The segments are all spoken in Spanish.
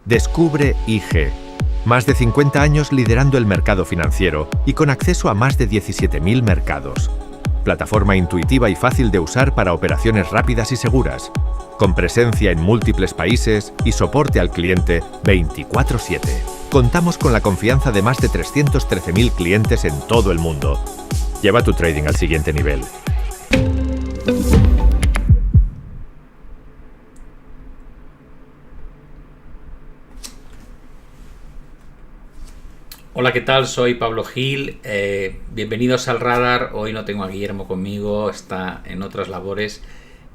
Descubre IG. Más de 50 años liderando el mercado financiero y con acceso a más de 17.000 mercados. Plataforma intuitiva y fácil de usar para operaciones rápidas y seguras. Con presencia en múltiples países y soporte al cliente 24/7. Contamos con la confianza de más de 313.000 clientes en todo el mundo. Lleva tu trading al siguiente nivel. Hola, ¿qué tal? Soy Pablo Gil. Bienvenidos al Radar. Hoy no tengo a Guillermo conmigo, está en otras labores.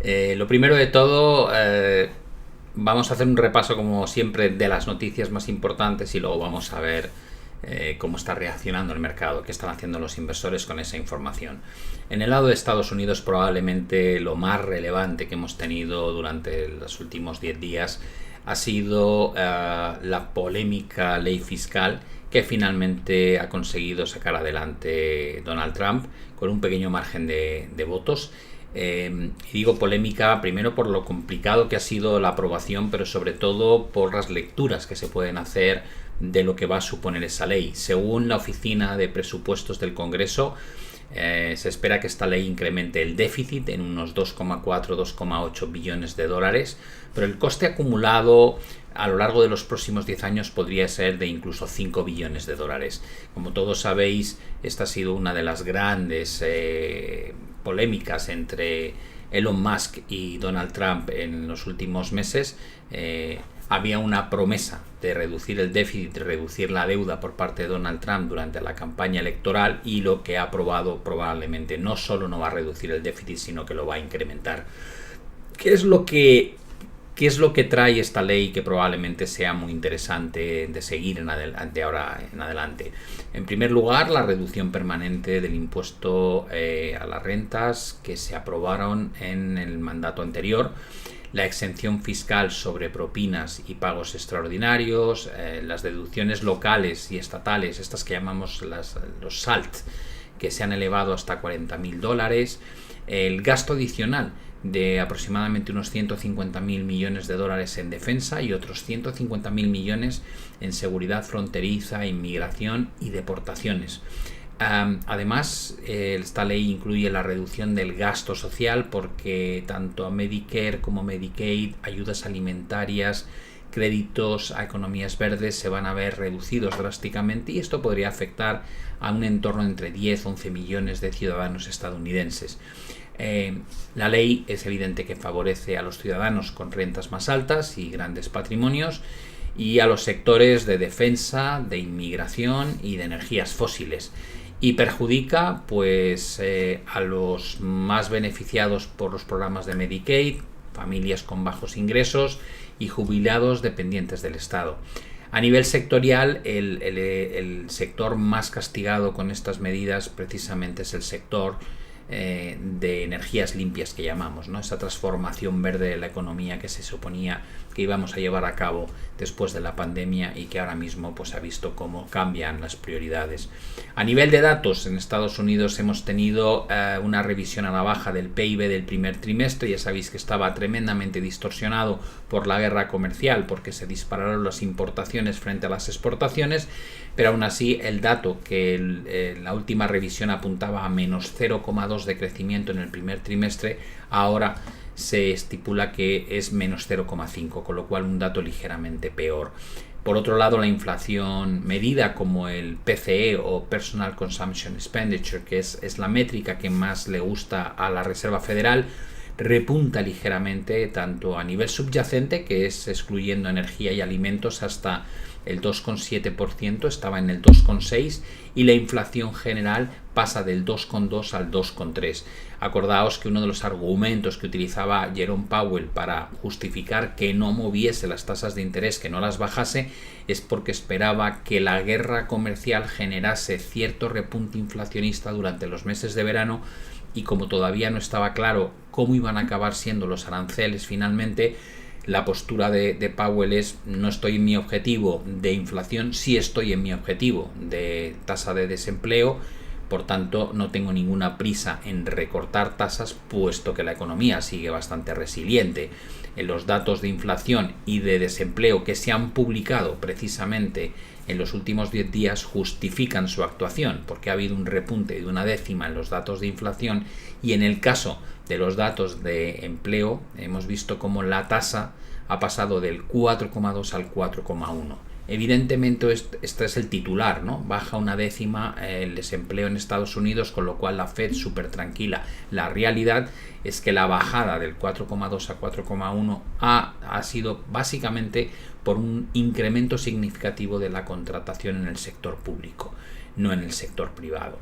Lo primero de todo, vamos a hacer un repaso, como siempre, de las noticias más importantes y luego vamos a ver cómo está reaccionando el mercado, qué están haciendo los inversores con esa información. En el lado de Estados Unidos, probablemente lo más relevante que hemos tenido durante los últimos 10 días ha sido la polémica ley fiscal que finalmente ha conseguido sacar adelante Donald Trump con un pequeño margen de votos. Y digo polémica primero por lo complicado que ha sido la aprobación, pero sobre todo por las lecturas que se pueden hacer de lo que va a suponer esa ley. Según la Oficina de Presupuestos del Congreso, se espera que esta ley incremente el déficit en unos 2,4-2,8 billones de dólares, pero el coste acumulado a lo largo de los próximos 10 años podría ser de incluso 5 billones de dólares. Como todos sabéis, esta ha sido una de las grandes polémicas entre Elon Musk y Donald Trump en los últimos meses. Había una promesa de reducir el déficit, de reducir la deuda por parte de Donald Trump durante la campaña electoral, y lo que ha aprobado probablemente no solo no va a reducir el déficit, sino que lo va a incrementar. ¿Qué es lo que trae esta ley que probablemente sea muy interesante de seguir ahora en adelante? En primer lugar, la reducción permanente del impuesto a las rentas que se aprobaron en el mandato anterior, la exención fiscal sobre propinas y pagos extraordinarios, las deducciones locales y estatales, estas que llamamos los SALT, que se han elevado hasta $40.000, el gasto adicional de aproximadamente unos 150.000 millones de dólares en defensa y otros 150.000 millones en seguridad fronteriza, inmigración y deportaciones. Además, esta ley incluye la reducción del gasto social, porque tanto a Medicare como Medicaid, ayudas alimentarias, créditos a economías verdes se van a ver reducidos drásticamente, y esto podría afectar a un entorno entre 10-11 millones de ciudadanos estadounidenses. La ley es evidente que favorece a los ciudadanos con rentas más altas y grandes patrimonios, y a los sectores de defensa, de inmigración y de energías fósiles, y perjudica a los más beneficiados por los programas de Medicaid, familias con bajos ingresos y jubilados dependientes del Estado. A nivel sectorial, el sector más castigado con estas medidas precisamente es el sector de energías limpias, que llamamos, ¿no? Esa transformación verde de la economía que se suponía que íbamos a llevar a cabo después de la pandemia, y que ahora mismo ha visto cómo cambian las prioridades. A nivel de datos, en Estados Unidos hemos tenido una revisión a la baja del PIB del primer trimestre. Ya sabéis que estaba tremendamente distorsionado por la guerra comercial, porque se dispararon las importaciones frente a las exportaciones, pero aún así el dato que la última revisión apuntaba a menos 0,2 de crecimiento en el primer trimestre, ahora se estipula que es menos 0,5, con lo cual un dato ligeramente peor. Por otro lado, la inflación medida como el PCE, o Personal Consumption Expenditure, que es la métrica que más le gusta a la Reserva Federal, repunta ligeramente tanto a nivel subyacente, que es excluyendo energía y alimentos, hasta el 2,7%, estaba en el 2,6%, y la inflación general pasa del 2,2 al 2,3. Acordaos que uno de los argumentos que utilizaba Jerome Powell para justificar que no moviese las tasas de interés, que no las bajase, es porque esperaba que la guerra comercial generase cierto repunte inflacionista durante los meses de verano, y como todavía no estaba claro cómo iban a acabar siendo los aranceles finalmente, la postura de Powell es: no estoy en mi objetivo de inflación, sí estoy en mi objetivo de tasa de desempleo, por tanto no tengo ninguna prisa en recortar tasas, puesto que la economía sigue bastante resiliente. los datos de inflación y de desempleo que se han publicado precisamente en los últimos 10 días justifican su actuación, porque ha habido un repunte de 1/10 en los datos de inflación, y en el caso de los datos de empleo hemos visto cómo la tasa ha pasado del 4,2 al 4,1. Evidentemente este es el titular, ¿no? Baja 1/10 el desempleo en Estados Unidos, con lo cual la Fed súper tranquila. La realidad es que la bajada del 4,2 a 4,1 ha sido básicamente por un incremento significativo de la contratación en el sector público, no en el sector privado.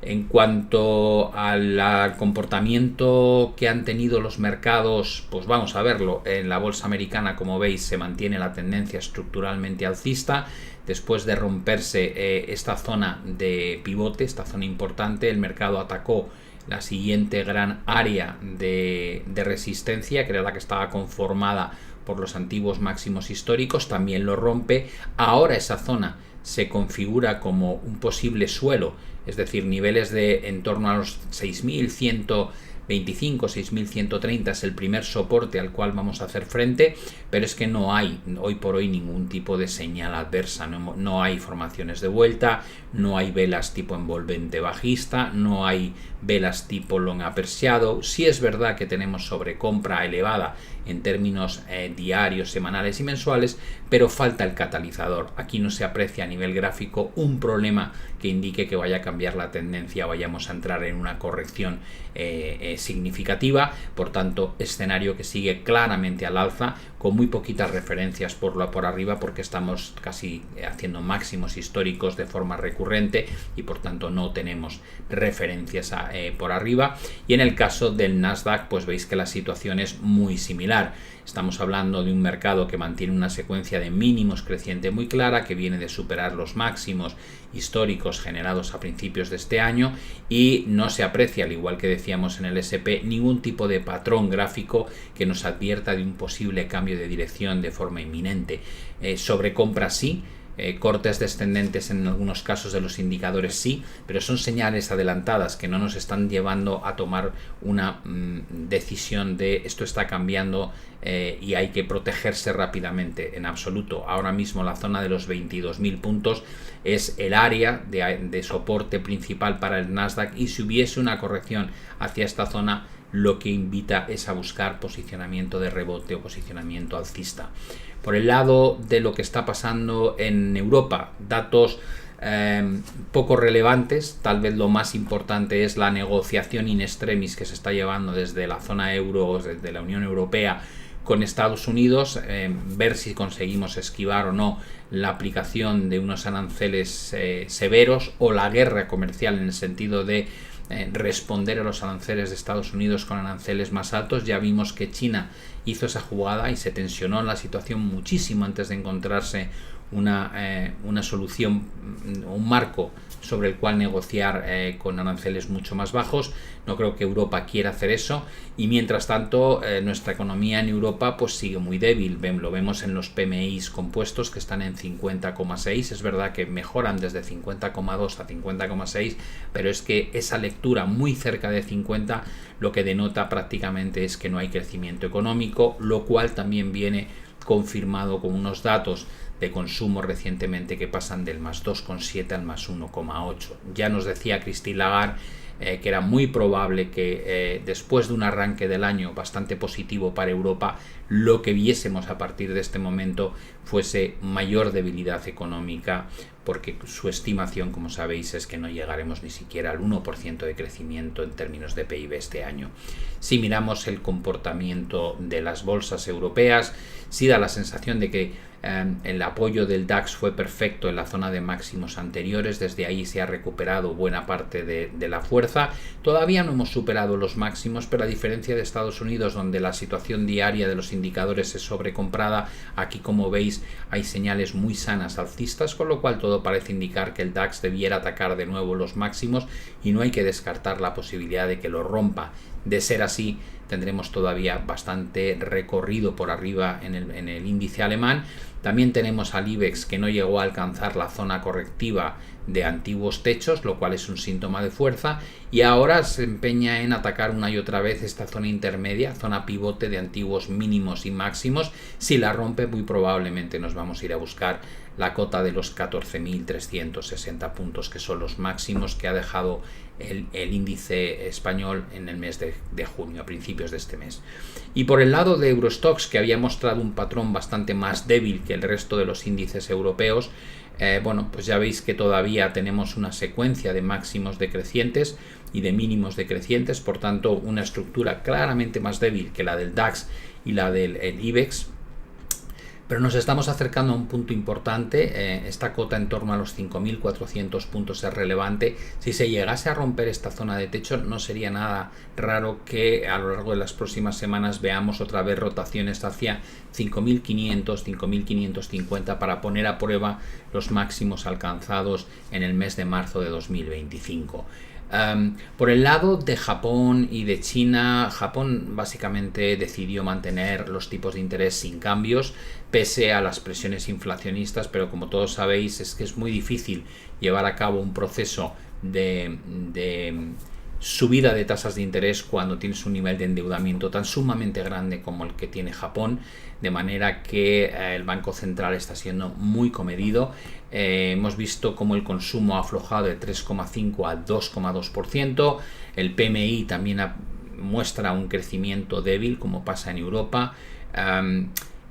En cuanto al comportamiento que han tenido los mercados, pues vamos a verlo. En la bolsa americana, como veis, se mantiene la tendencia estructuralmente alcista. Después de romperse esta zona de pivote, esta zona importante, el mercado atacó la siguiente gran área de resistencia, que era la que estaba conformada por los antiguos máximos históricos. También lo rompe. Ahora esa zona se configura como un posible suelo, es decir, niveles de en torno a los 6.125, 6.130 es el primer soporte al cual vamos a hacer frente, pero es que no hay hoy por hoy ningún tipo de señal adversa, no hay formaciones de vuelta, no hay velas tipo envolvente bajista, no hay velas tipo long upper shadow. Sí es verdad que tenemos sobrecompra elevada en términos diarios, semanales y mensuales, pero falta el catalizador. Aquí no se aprecia a nivel gráfico un problema que indique que vaya a cambiar la tendencia, vayamos a entrar en una corrección significativa. Por tanto, escenario que sigue claramente al alza, con muy poquitas referencias por arriba, porque estamos casi haciendo máximos históricos de forma recurrente y por tanto no tenemos referencias por arriba. Y en el caso del Nasdaq, pues veis que la situación es muy similar. Estamos hablando de un mercado que mantiene una secuencia de mínimos creciente muy clara, que viene de superar los máximos históricos generados a principios de este año, y no se aprecia, al igual que decíamos en el S&P, ningún tipo de patrón gráfico que nos advierta de un posible cambio de dirección de forma inminente. Sobrecompra sí, cortes descendentes en algunos casos de los indicadores sí, pero son señales adelantadas que no nos están llevando a tomar una decisión de esto está cambiando y hay que protegerse rápidamente. En absoluto. Ahora mismo la zona de los 22.000 puntos es el área de soporte principal para el Nasdaq, y si hubiese una corrección hacia esta zona, lo que invita es a buscar posicionamiento de rebote o posicionamiento alcista. Por el lado de lo que está pasando en Europa, datos poco relevantes. Tal vez lo más importante es la negociación in extremis que se está llevando desde la zona euro, desde la Unión Europea, con Estados Unidos, ver si conseguimos esquivar o no la aplicación de unos aranceles severos, o la guerra comercial en el sentido de responder a los aranceles de Estados Unidos con aranceles más altos. Ya vimos que China hizo esa jugada y se tensionó la situación muchísimo antes de encontrarse una solución, un marco sobre el cual negociar con aranceles mucho más bajos. No creo que Europa quiera hacer eso, y mientras tanto nuestra economía en Europa pues sigue muy débil. Lo vemos en los PMIs compuestos, que están en 50,6. Es verdad que mejoran desde 50,2 a 50,6, pero es que esa lectura muy cerca de 50 lo que denota prácticamente es que no hay crecimiento económico, lo cual también viene confirmado con unos datos de consumo recientemente que pasan del más 2,7 al más 1,8. Ya nos decía Christine Lagarde que era muy probable que después de un arranque del año bastante positivo para Europa, lo que viésemos a partir de este momento fuese mayor debilidad económica, porque su estimación, como sabéis, es que no llegaremos ni siquiera al 1% de crecimiento en términos de PIB este año. Si miramos el comportamiento de las bolsas europeas, sí da la sensación de que el apoyo del DAX fue perfecto en la zona de máximos anteriores. Desde ahí se ha recuperado buena parte de la fuerza. Todavía no hemos superado los máximos, pero a diferencia de Estados Unidos, donde la situación diaria de los indicadores es sobrecomprada, aquí, como veis, hay señales muy sanas alcistas, con lo cual todo parece indicar que el DAX debiera atacar de nuevo los máximos, y no hay que descartar la posibilidad de que lo rompa. De ser así, tendremos todavía bastante recorrido por arriba en el índice alemán, También tenemos al IBEX, que no llegó a alcanzar la zona correctiva de antiguos techos, lo cual es un síntoma de fuerza, y ahora se empeña en atacar una y otra vez esta zona intermedia, zona pivote de antiguos mínimos y máximos. Si la rompe, muy probablemente nos vamos a ir a buscar la cota de los 14.360 puntos, que son los máximos que ha dejado el índice español en el mes de junio, a principios de este mes. Y por el lado de Eurostoxx, que había mostrado un patrón bastante más débil que el resto de los índices europeos, bueno, pues ya veis que todavía tenemos una secuencia de máximos decrecientes y de mínimos decrecientes, por tanto una estructura claramente más débil que la del DAX y la del IBEX. Pero nos estamos acercando a un punto importante. Esta cota en torno a los 5.400 puntos es relevante. Si se llegase a romper esta zona de techo, no sería nada raro que a lo largo de las próximas semanas veamos otra vez rotaciones hacia 5.500, 5.550 para poner a prueba los máximos alcanzados en el mes de marzo de 2025. Por el lado de Japón y de China, Japón básicamente decidió mantener los tipos de interés sin cambios pese a las presiones inflacionistas, pero como todos sabéis es que es muy difícil llevar a cabo un proceso de subida de tasas de interés cuando tienes un nivel de endeudamiento tan sumamente grande como el que tiene Japón, de manera que el Banco Central está siendo muy comedido. Hemos visto cómo el consumo ha aflojado de 3,5 a 2,2%, el PMI también muestra un crecimiento débil como pasa en Europa,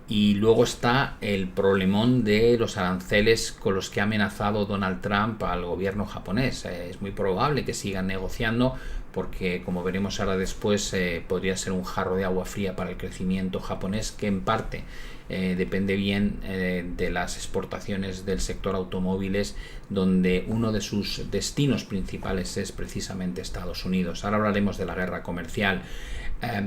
y luego está el problemón de los aranceles con los que ha amenazado Donald Trump al gobierno japonés. Es muy probable que sigan negociando porque, como veremos ahora después, podría ser un jarro de agua fría para el crecimiento japonés, que en parte depende bien de las exportaciones del sector automóviles, donde uno de sus destinos principales es precisamente Estados Unidos. Ahora hablaremos de la guerra comercial.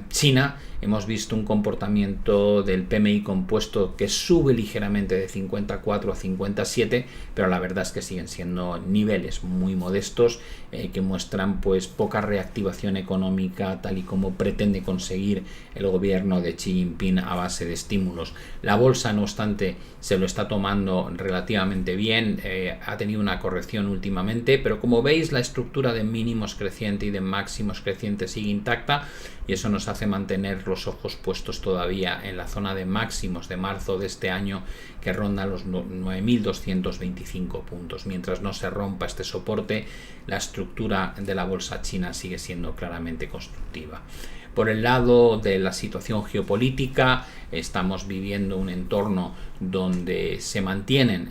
China, hemos visto un comportamiento del PMI compuesto que sube ligeramente de 54 a 57, pero la verdad es que siguen siendo niveles muy modestos, que muestran pues poca reactivación económica tal y como pretende conseguir el gobierno de Xi Jinping a base de estímulos. La bolsa, no obstante, se lo está tomando relativamente bien, ha tenido una corrección últimamente, pero como veis la estructura de mínimos creciente y de máximos crecientes sigue intacta, y eso nos hace mantener los ojos puestos todavía en la zona de máximos de marzo de este año, que ronda los 9.225 puntos. Mientras no se rompa este soporte, la estructura de la bolsa china sigue siendo claramente constructiva. Por el lado de la situación geopolítica, estamos viviendo un entorno donde se mantienen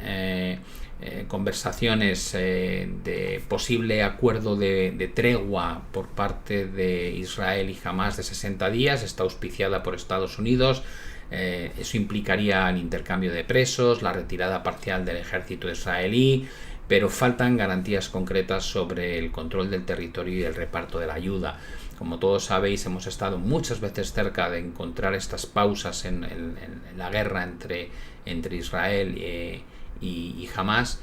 conversaciones de posible acuerdo de tregua por parte de Israel y Hamás de 60 días, está auspiciada por Estados Unidos. Eso implicaría el intercambio de presos, la retirada parcial del ejército israelí, pero faltan garantías concretas sobre el control del territorio y el reparto de la ayuda. Como todos sabéis, hemos estado muchas veces cerca de encontrar estas pausas en la guerra entre Israel y Hamás.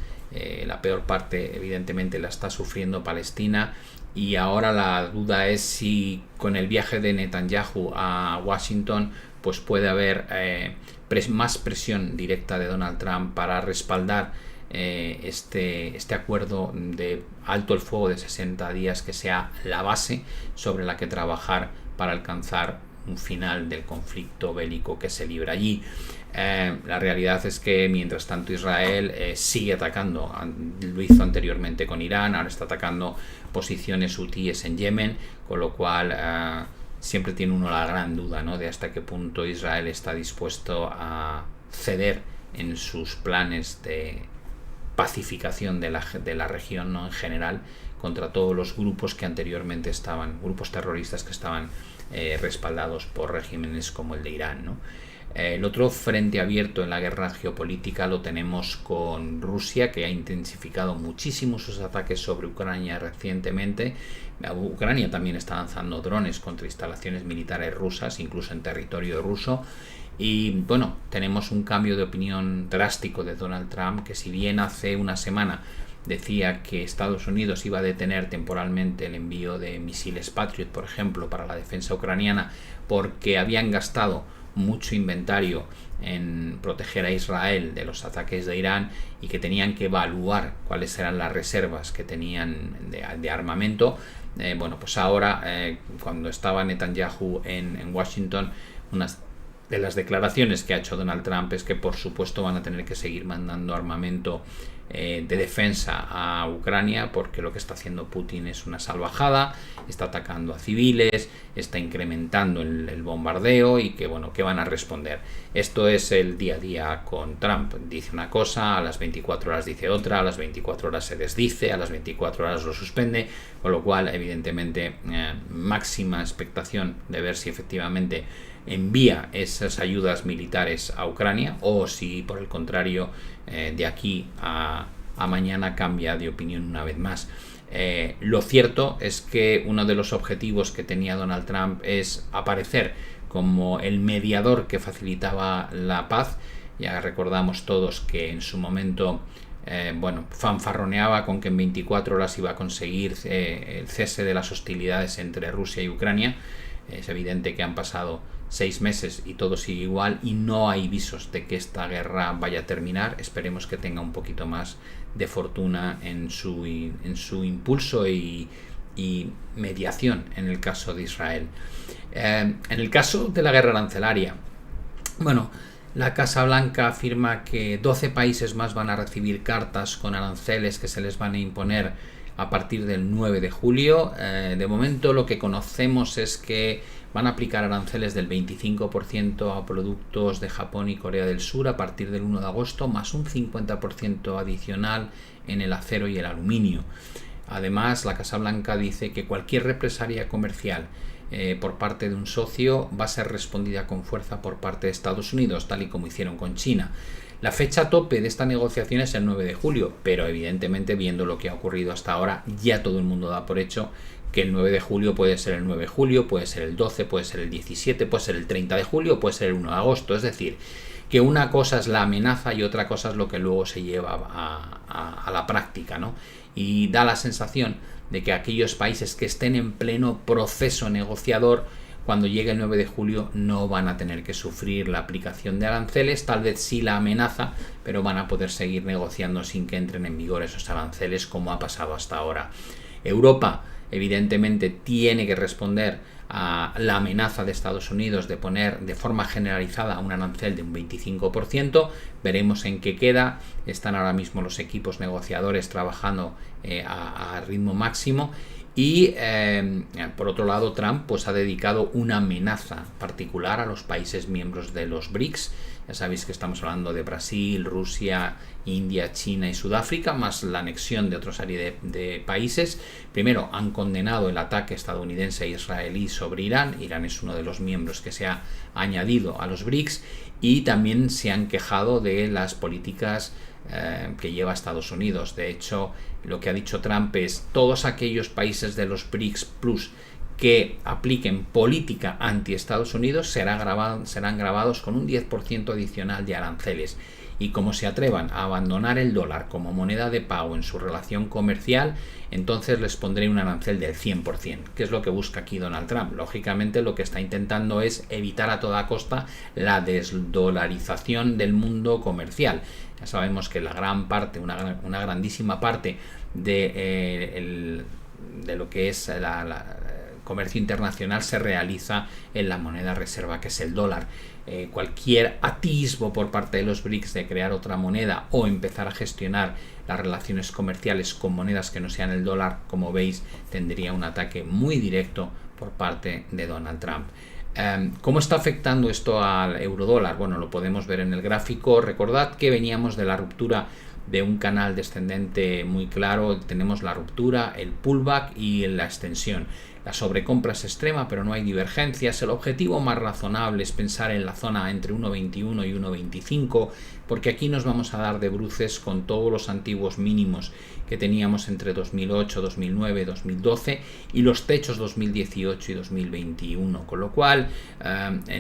La peor parte evidentemente la está sufriendo Palestina, y ahora la duda es si con el viaje de Netanyahu a Washington pues puede haber más presión directa de Donald Trump para respaldar este acuerdo de alto el fuego de 60 días, que sea la base sobre la que trabajar para alcanzar un final del conflicto bélico que se libra allí. La realidad es que mientras tanto Israel sigue atacando, lo hizo anteriormente con Irán, ahora está atacando posiciones hutíes en Yemen, con lo cual siempre tiene uno la gran duda, ¿no?, de hasta qué punto Israel está dispuesto a ceder en sus planes de pacificación de la región, ¿no?, en general, contra todos los grupos que anteriormente grupos terroristas que estaban respaldados por regímenes como el de Irán, ¿no? El otro frente abierto en la guerra geopolítica lo tenemos con Rusia, que ha intensificado muchísimo sus ataques sobre Ucrania recientemente. Ucrania también está lanzando drones contra instalaciones militares rusas, incluso en territorio ruso. Y bueno, tenemos un cambio de opinión drástico de Donald Trump, que si bien hace una semana decía que Estados Unidos iba a detener temporalmente el envío de misiles Patriot, por ejemplo, para la defensa ucraniana, porque habían gastado mucho inventario en proteger a Israel de los ataques de Irán y que tenían que evaluar cuáles eran las reservas que tenían de armamento. Bueno, pues ahora, cuando estaba Netanyahu en Washington, unas de las declaraciones que ha hecho Donald Trump es que por supuesto van a tener que seguir mandando armamento de defensa a Ucrania, porque lo que está haciendo Putin es una salvajada, está atacando a civiles, está incrementando el bombardeo y que bueno, ¿qué van a responder? Esto es el día a día con Trump. Dice una cosa, a las 24 horas dice otra, a las 24 horas se desdice, a las 24 horas lo suspende, con lo cual evidentemente máxima expectación de ver si efectivamente envía esas ayudas militares a Ucrania o si por el contrario de aquí a mañana cambia de opinión una vez más. Lo cierto es que uno de los objetivos que tenía Donald Trump es aparecer como el mediador que facilitaba la paz. Ya recordamos todos que en su momento fanfarroneaba con que en 24 horas iba a conseguir el cese de las hostilidades entre Rusia y Ucrania. Es evidente que han pasado 6 meses y todo sigue igual y no hay visos de que esta guerra vaya a terminar. Esperemos que tenga un poquito más de fortuna en su impulso y mediación en el caso de Israel. En el caso de la guerra arancelaria, bueno, la Casa Blanca afirma que 12 países más van a recibir cartas con aranceles que se les van a imponer a partir del 9 de julio. De momento lo que conocemos es que van a aplicar aranceles del 25% a productos de Japón y Corea del Sur a partir del 1 de agosto, más un 50% adicional en el acero y el aluminio. Además, la Casa Blanca dice que cualquier represalia comercial por parte de un socio va a ser respondida con fuerza por parte de Estados Unidos, tal y como hicieron con China. La fecha tope de esta negociación es el 9 de julio, pero evidentemente viendo lo que ha ocurrido hasta ahora, ya todo el mundo da por hecho que el 9 de julio puede ser el 9 de julio, puede ser el 12, puede ser el 17, puede ser el 30 de julio, puede ser el 1 de agosto. Es decir, que una cosa es la amenaza y otra cosa es lo que luego se lleva a la práctica, ¿no? Y da la sensación de que aquellos países que estén en pleno proceso negociador, cuando llegue el 9 de julio no van a tener que sufrir la aplicación de aranceles, tal vez sí la amenaza, pero van a poder seguir negociando sin que entren en vigor esos aranceles como ha pasado hasta ahora. Europa evidentemente tiene que responder a la amenaza de Estados Unidos de poner de forma generalizada un arancel de un 25%. Veremos en qué queda. Están ahora mismo los equipos negociadores trabajando a ritmo máximo. Y por otro lado, Trump pues ha dedicado una amenaza particular a los países miembros de los BRICS. Ya sabéis que estamos hablando de Brasil, Rusia, India, China y Sudáfrica, más la anexión de otra serie de países. Primero, han condenado el ataque estadounidense e israelí sobre Irán. Irán es uno de los miembros que se ha añadido a los BRICS. Y también se han quejado de las políticas que lleva Estados Unidos. De hecho, lo que ha dicho Trump es todos aquellos países de los BRICS Plus que apliquen política anti-Estados Unidos serán gravados con un 10% adicional de aranceles. Y como se atrevan a abandonar el dólar como moneda de pago en su relación comercial, entonces les pondré un arancel del 100%, que es lo que busca aquí Donald Trump. Lógicamente lo que está intentando es evitar a toda costa la desdolarización del mundo comercial. Ya sabemos que la gran parte, una grandísima parte de lo que es la comercio internacional se realiza en la moneda reserva, que es el dólar. Cualquier atisbo por parte de los BRICS de crear otra moneda o empezar a gestionar las relaciones comerciales con monedas que no sean el dólar, como veis, tendría un ataque muy directo por parte de Donald Trump. ¿Cómo está afectando esto al eurodólar? Bueno, lo podemos ver en el gráfico. Recordad que veníamos de la ruptura de un canal descendente muy claro. Tenemos la ruptura, el pullback y la extensión. La sobrecompra es extrema, pero no hay divergencias. El objetivo más razonable es pensar en la zona entre 1.21 y 1.25, porque aquí nos vamos a dar de bruces con todos los antiguos mínimos que teníamos entre 2008, 2009, 2012 y los techos 2018 y 2021, con lo cual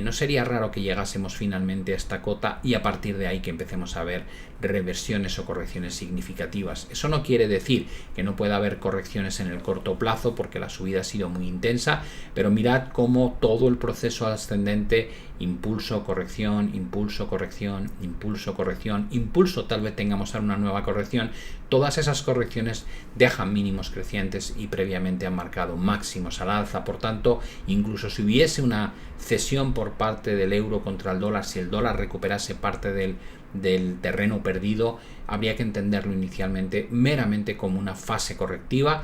no sería raro que llegásemos finalmente a esta cota y a partir de ahí que empecemos a ver reversiones o correcciones significativas. Eso no quiere decir que no pueda haber correcciones en el corto plazo, porque la subida ha sido muy intensa, pero mirad cómo todo el proceso ascendente, impulso, corrección, impulso, corrección, impulso, corrección, impulso, tal vez tengamos ahora una nueva corrección, todas esas correcciones dejan mínimos crecientes y previamente han marcado máximos al alza. Por tanto, incluso si hubiese una cesión por parte del euro contra el dólar, si el dólar recuperase parte del terreno perdido, habría que entenderlo inicialmente meramente como una fase correctiva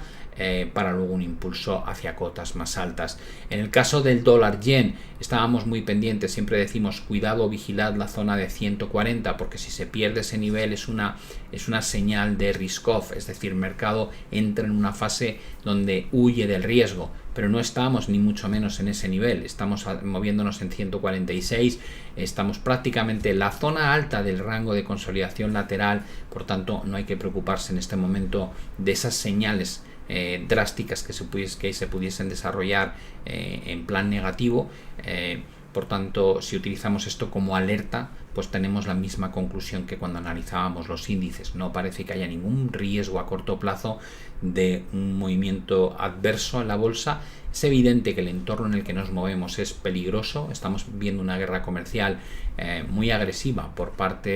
para luego un impulso hacia cotas más altas. En el caso del dólar yen estábamos muy pendientes, siempre decimos cuidado, vigilad la zona de 140, porque si se pierde ese nivel es una señal de risk off, es decir, el mercado entra en una fase donde huye del riesgo, pero no estamos ni mucho menos en ese nivel, estamos moviéndonos en 146, estamos prácticamente en la zona alta del rango de consolidación lateral, por tanto no hay que preocuparse en este momento de esas señales drásticas que se pudiesen desarrollar en plan negativo. Por tanto, si utilizamos esto como alerta, pues tenemos la misma conclusión que cuando analizábamos los índices. No parece que haya ningún riesgo a corto plazo de un movimiento adverso en la bolsa. Es evidente que el entorno en el que nos movemos es peligroso. Estamos viendo una guerra comercial muy agresiva por parte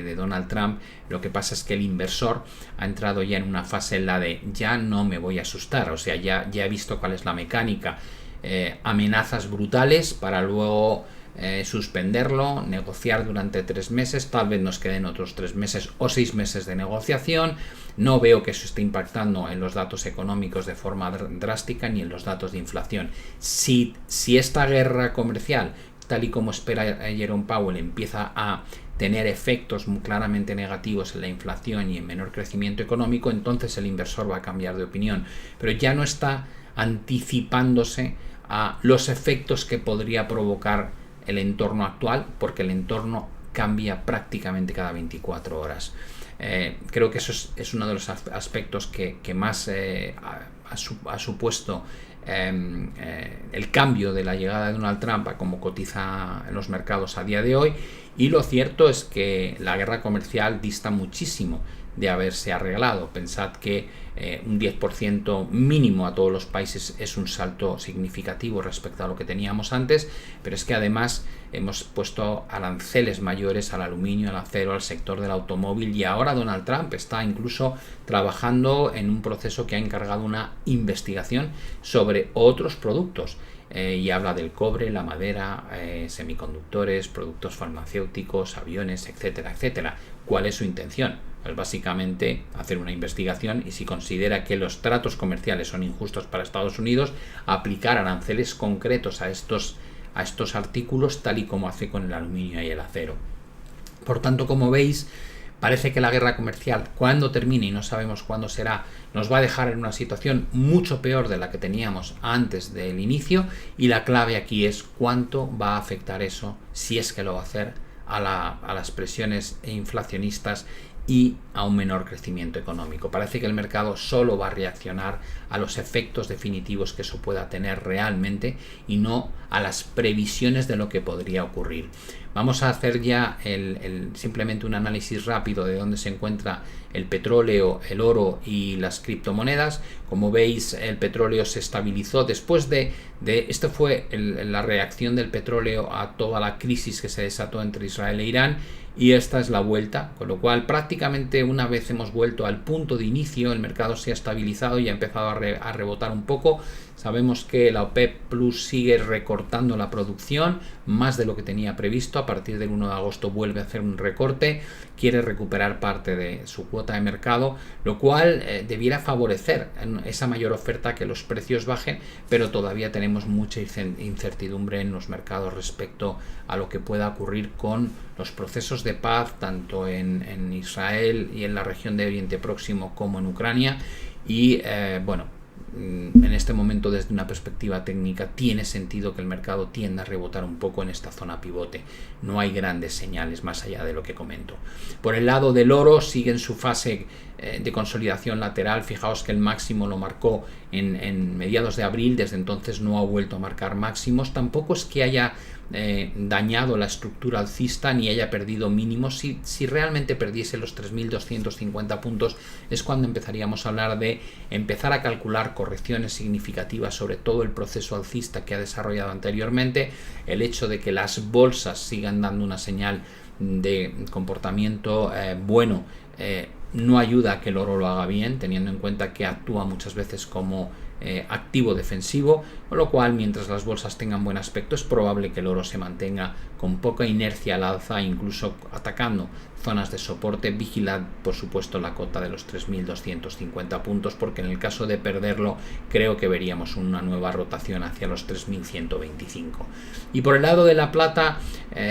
de Donald Trump. Lo que pasa es que el inversor ha entrado ya en una fase en la de ya no me voy a asustar, o sea, ya he visto cuál es la mecánica. Amenazas brutales para luego suspenderlo, negociar durante 3 meses, tal vez nos queden otros 3 meses o 6 meses de negociación. No veo que eso esté impactando en los datos económicos de forma drástica ni en los datos de inflación. Si esta guerra comercial, tal y como espera Jerome Powell, empieza a tener efectos muy claramente negativos en la inflación y en menor crecimiento económico, entonces el inversor va a cambiar de opinión, pero ya no está anticipándose a los efectos que podría provocar el entorno actual, porque el entorno cambia prácticamente cada 24 horas. Creo que eso es uno de los aspectos que más ha supuesto el cambio de la llegada de Donald Trump a cómo cotiza en los mercados a día de hoy, y lo cierto es que la guerra comercial dista muchísimo de haberse arreglado. Pensad que un 10% mínimo a todos los países es un salto significativo respecto a lo que teníamos antes, pero es que además hemos puesto aranceles mayores al aluminio, al acero, al sector del automóvil, y ahora Donald Trump está incluso trabajando en un proceso que ha encargado una investigación sobre otros productos. Y habla del cobre, la madera, semiconductores, productos farmacéuticos, aviones, etcétera, etcétera. ¿Cuál es su intención? Pues básicamente hacer una investigación, y si considera que los tratos comerciales son injustos para Estados Unidos, aplicar aranceles concretos a estos artículos, tal y como hace con el aluminio y el acero. Por tanto, como veis, parece que la guerra comercial, cuando termine, y no sabemos cuándo será, nos va a dejar en una situación mucho peor de la que teníamos antes del inicio, y la clave aquí es cuánto va a afectar eso, si es que lo va a hacer, a las presiones inflacionistas y a un menor crecimiento económico. Parece que el mercado solo va a reaccionar a los efectos definitivos que eso pueda tener realmente, y no a las previsiones de lo que podría ocurrir. Vamos a hacer ya simplemente un análisis rápido de dónde se encuentra el petróleo, el oro y las criptomonedas. Como veis, el petróleo se estabilizó después esto fue la reacción del petróleo a toda la crisis que se desató entre Israel e Irán, y esta es la vuelta, con lo cual prácticamente una vez hemos vuelto al punto de inicio, el mercado se ha estabilizado y ha empezado a rebotar un poco. Sabemos que la OPEP Plus sigue recortando la producción, más de lo que tenía previsto. A partir del 1 de agosto vuelve a hacer un recorte, quiere recuperar parte de su cuota de mercado, lo cual debiera favorecer esa mayor oferta, que los precios bajen, pero todavía tenemos mucha incertidumbre en los mercados respecto a lo que pueda ocurrir con los procesos de paz, tanto en Israel y en la región de Oriente Próximo como en Ucrania. Y en este momento, desde una perspectiva técnica, tiene sentido que el mercado tienda a rebotar un poco en esta zona pivote. No hay grandes señales más allá de lo que comento. Por el lado del oro, sigue en su fase de consolidación lateral. Fijaos que el máximo lo marcó en mediados de abril, desde entonces no ha vuelto a marcar máximos. Tampoco es que haya dañado la estructura alcista ni haya perdido mínimos. Si realmente perdiese los 3.250 puntos es cuando empezaríamos a hablar de empezar a calcular correcciones significativas sobre todo el proceso alcista que ha desarrollado anteriormente. El hecho de que las bolsas sigan dando una señal de comportamiento bueno no ayuda a que el oro lo haga bien, teniendo en cuenta que actúa muchas veces como activo defensivo, con lo cual mientras las bolsas tengan buen aspecto es probable que el oro se mantenga con poca inercia al alza, incluso atacando zonas de soporte. Vigilad por supuesto la cota de los 3.250 puntos, porque en el caso de perderlo creo que veríamos una nueva rotación hacia los 3.125. Y por el lado de la plata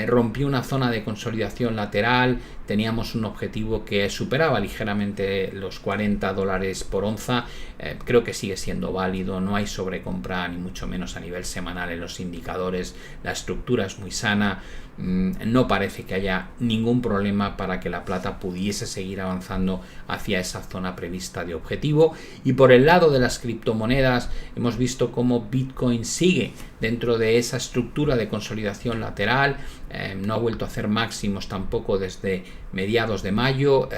rompió una zona de consolidación lateral, teníamos un objetivo que superaba ligeramente los $40 por onza. Creo que sigue siendo válido, no hay sobrecompra ni mucho menos a nivel semanal en los indicadores, la estructura es muy sana, no parece que haya ningún problema para que la plata pudiese seguir avanzando hacia esa zona prevista de objetivo. Y por el lado de las criptomonedas hemos visto cómo Bitcoin sigue dentro de esa estructura de consolidación lateral, no ha vuelto a hacer máximos tampoco desde mediados de mayo.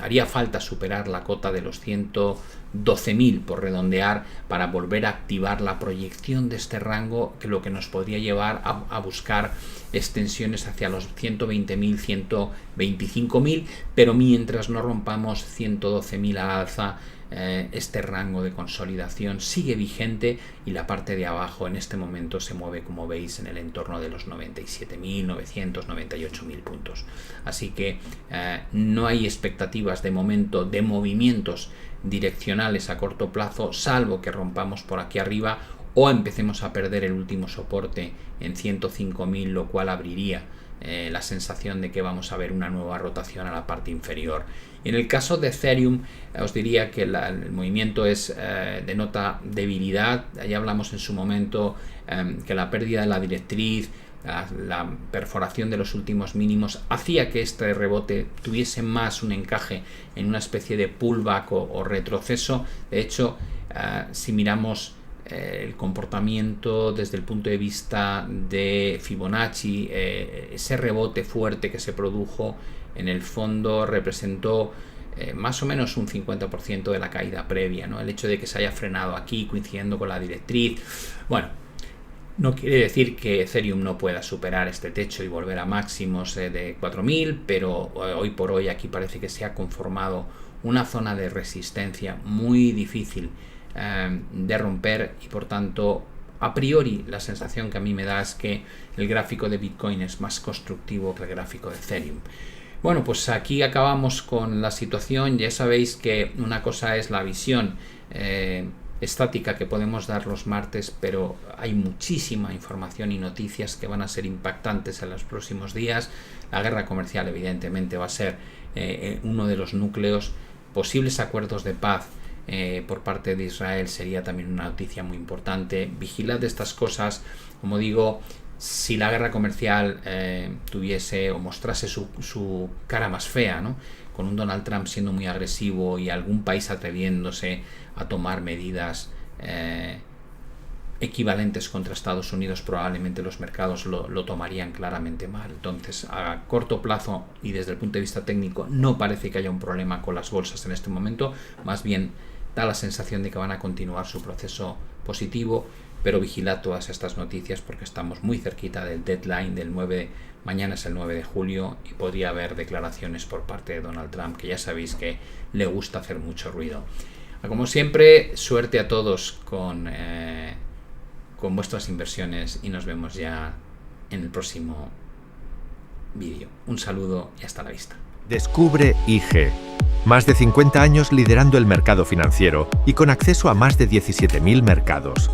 Haría falta superar la cota de los 112.000 por redondear para volver a activar la proyección de este rango, que lo que nos podría llevar a buscar extensiones hacia los 120.000, 125.000, pero mientras no rompamos 112.000 al alza, este rango de consolidación sigue vigente y la parte de abajo en este momento se mueve, como veis, en el entorno de los 97.900, 98.000 puntos. Así que no hay expectativas de momento de movimientos direccionales a corto plazo, salvo que rompamos por aquí arriba o empecemos a perder el último soporte en 105.000, lo cual abriría la sensación de que vamos a ver una nueva rotación a la parte inferior. Y en el caso de Ethereum os diría que el movimiento denota debilidad. Ya hablamos en su momento que la pérdida de la directriz, la perforación de los últimos mínimos hacía que este rebote tuviese más un encaje en una especie de pullback o retroceso. De hecho, si miramos el comportamiento desde el punto de vista de Fibonacci, ese rebote fuerte que se produjo en el fondo representó más o menos un 50% de la caída previa, ¿no? El hecho de que se haya frenado aquí coincidiendo con la directriz, bueno, no quiere decir que Ethereum no pueda superar este techo y volver a máximos de 4.000, pero hoy por hoy aquí parece que se ha conformado una zona de resistencia muy difícil de romper, y por tanto a priori la sensación que a mí me da es que el gráfico de Bitcoin es más constructivo que el gráfico de Ethereum. Bueno, pues aquí acabamos con la situación. Ya sabéis que una cosa es la visión estática que podemos dar los martes, pero hay muchísima información y noticias que van a ser impactantes en los próximos días. La guerra comercial evidentemente va a ser uno de los núcleos. Posibles acuerdos de paz por parte de Israel sería también una noticia muy importante. Vigilad estas cosas. Como digo, si la guerra comercial tuviese o mostrase su cara más fea, ¿no?, con un Donald Trump siendo muy agresivo y algún país atreviéndose a tomar medidas equivalentes contra Estados Unidos, probablemente los mercados lo tomarían claramente mal. Entonces, a corto plazo y desde el punto de vista técnico, no parece que haya un problema con las bolsas en este momento. Más bien da la sensación de que van a continuar su proceso positivo, pero vigilad todas estas noticias porque estamos muy cerquita del deadline del 9. Mañana es el 9 de julio y podría haber declaraciones por parte de Donald Trump, que ya sabéis que le gusta hacer mucho ruido. Como siempre, suerte a todos con vuestras inversiones y nos vemos ya en el próximo vídeo. Un saludo y hasta la vista. Descubre IG. Más de 50 años liderando el mercado financiero y con acceso a más de 17.000 mercados.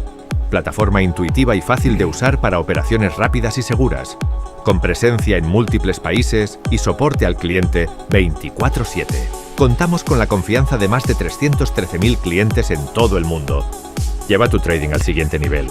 Plataforma intuitiva y fácil de usar para operaciones rápidas y seguras. Con presencia en múltiples países y soporte al cliente 24/7. Contamos con la confianza de más de 313.000 clientes en todo el mundo. Lleva tu trading al siguiente nivel.